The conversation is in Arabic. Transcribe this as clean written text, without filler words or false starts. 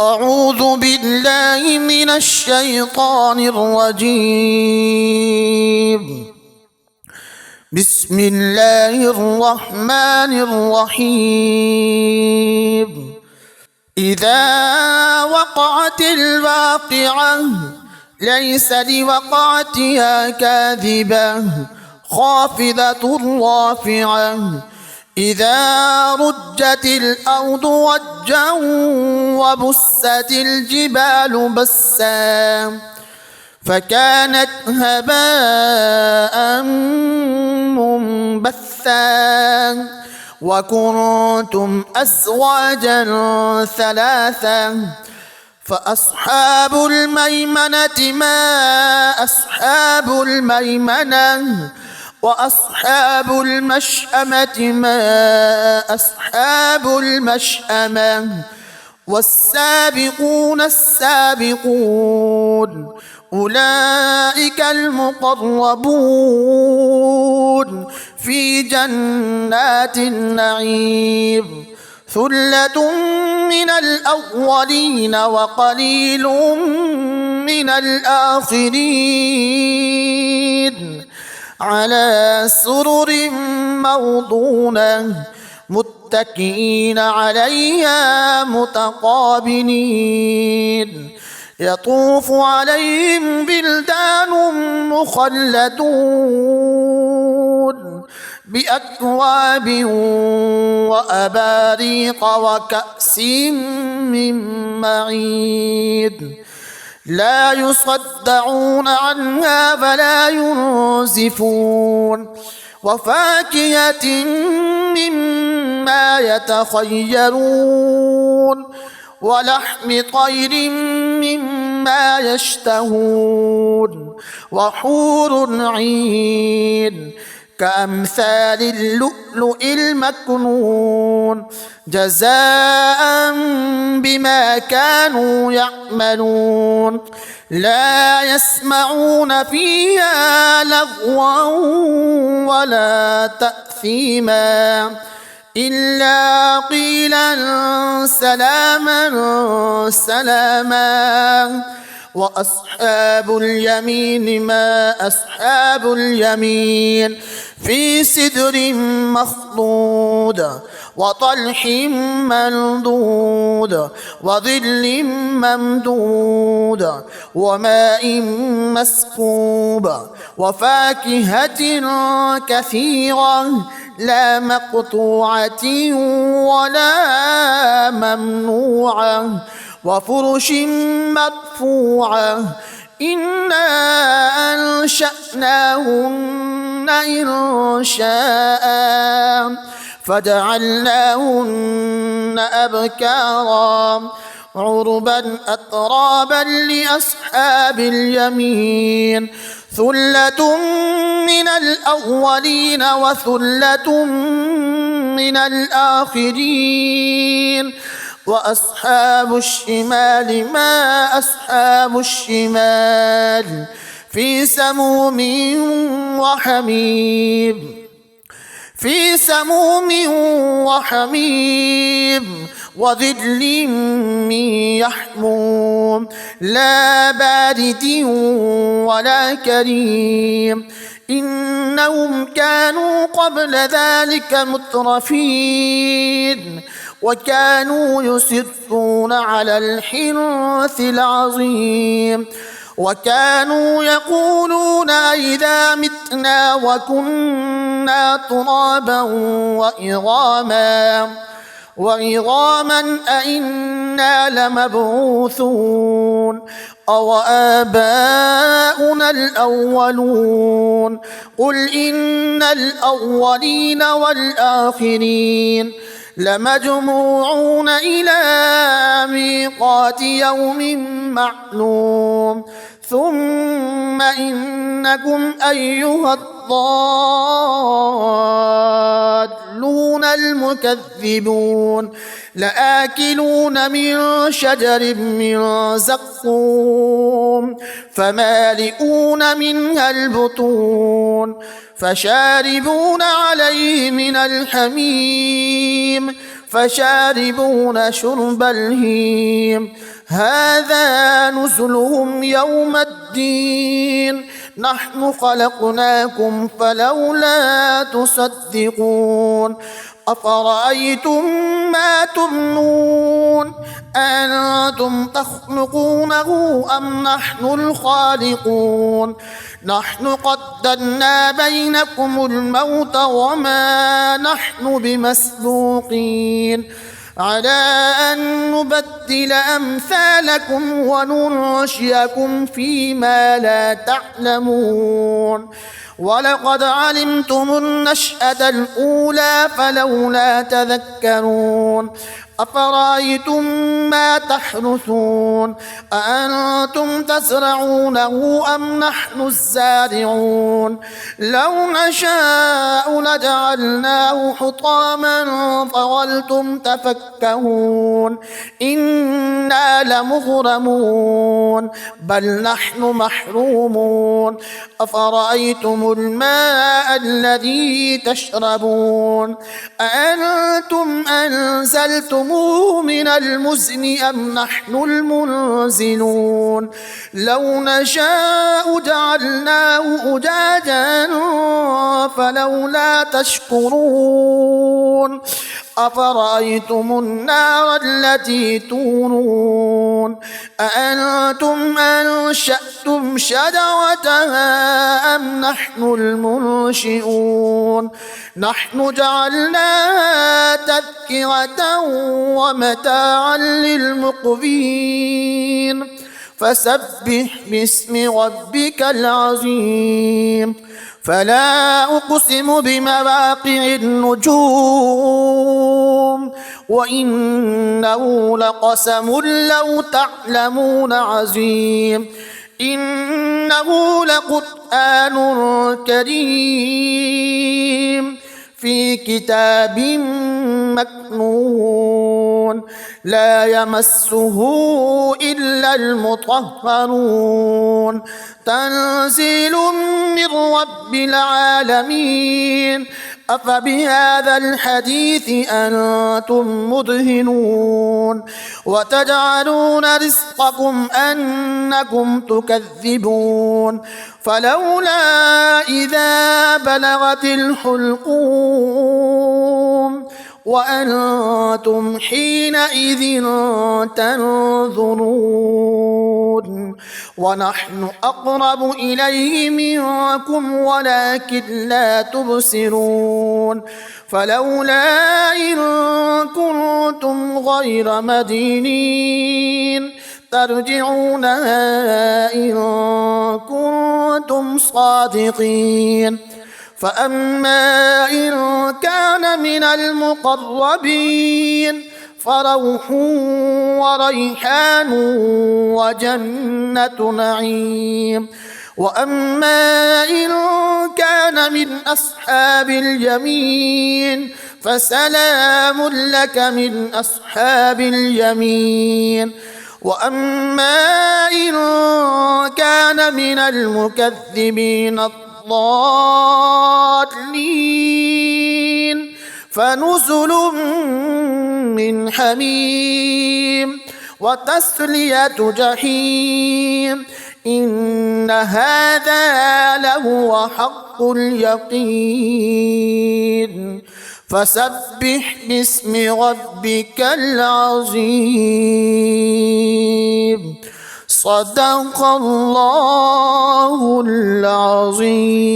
أعوذ بالله من الشيطان الرجيم. بسم الله الرحمن الرحيم. إذا وقعت الواقعة ليس لوقعتها كاذبة خافضة رافعة إذا رجت الأرض رجا وبست الجبال بسا فكانت هباء منبثا وكنتم أزواجا ثلاثا فأصحاب الميمنة ما أصحاب الميمنة وأصحاب المشأمة ما أصحاب المشأمة والسابقون السابقون أولئك المقربون في جنات النعيم ثلة من الأولين وقليل من الآخرين على سرر موضونة متكئين عليها متقابلين يطوف عليهم بلدان مخلدون بأكواب وأباريق وكأس من معين لا يصدعون عنها ولا ينزفون وفاكهة مما يتخيرون ولحم طير مما يشتهون وحور عين كأمثال اللؤلؤ المكنون جزاء بما كانوا يعملون لا يسمعون فيها لغوا ولا تأثيما إلا قيلا سلاما سلاما وأصحاب اليمين ما أصحاب اليمين في سدر مخضود وطلح منضود وظل ممدود وماء مسكوب وفاكهة كثيرة لا مقطوعة ولا ممنوعة وفرش مرفوعة إنا أنشأناهن إنشاء فجعلناهن أبكارا عربا أترابا لأصحاب اليمين ثلة من الأولين وثلة من الآخرين وأصحاب الشمال ما أصحاب الشمال في سموم وحميم في سموم وحميم وظل من يحموم لا بارد ولا كريم إنهم كانوا قبل ذلك مترفين وكانوا يصرون على الحنث العظيم وكانوا يقولون إذا متنا وكنا ترابا وعظاما أئنا لمبعوثون أو آباؤنا الأولون قل إن الأولين والآخرين لمجموعون إلى ميقات يوم معلوم ثم إنكم أيها الضالون المكذبون لآكلون من شجر من زقوم فمالئون منها البطون فشاربون عليه من الحميم فشاربون شرب الهيم هذا نزلهم يوم الدين نحن خلقناكم فلولا تصدقون أفرأيتم ما تمنون أنتم تخلقونه أم نحن الخالقون نحن قدرنا بينكم الموت وما نحن بمسبوقين على أن نبدل أمثالكم وننشئكم فيما لا تعلمون ولقد علمتم النشأة الأولى فلولا تذكرون أفرأيتم ما تحرثون أأنتم تزرعونه أم نحن الزارعون لو نشاء لجعلناه حطاما فظلتم تفكهون إنا لمغرمون بل نحن محرومون أفرأيتم الماء الذي تشربون أأنتم أنزلتموه من المزن أم نحن المنزلون لو نشاء جعلناه أجاجا فلولا تشكرون أفرأيتم النار التي تورون أأنتم أنشأتم شجرتها أم نحن المنشئون نحن جعلناها تذكرة ومتاعا للمقوين فسبح باسم ربك العظيم فلا أقسم بمواقع النجوم وإنه لقسم لو تعلمون عظيم إنه لقرآن كريم في كتاب مكنون لا يمسه إلا المطهرون تنزيل من رب العالمين أفبهذا الحديث أنتم مدهنون وتجعلون رزقكم أنكم تكذبون فلولا إذا بلغت الحلقوم وأنتم حينئذ تنظرون ونحن أقرب إليه منكم ولكن لا تبصرون فلولا إن كنتم غير مدينين ترجعونها إن كنتم صادقين فأما إن كان من المقربين فروح وريحان وجنة نعيم وأما إن كان من أصحاب اليمين فسلام لك من أصحاب اليمين وأما إن كان من المكذبين الضالين فنزل من حميم وتسلية جحيم إن هذا لهو حق اليقين فسبح باسم ربك العظيم صدق الله العظيم.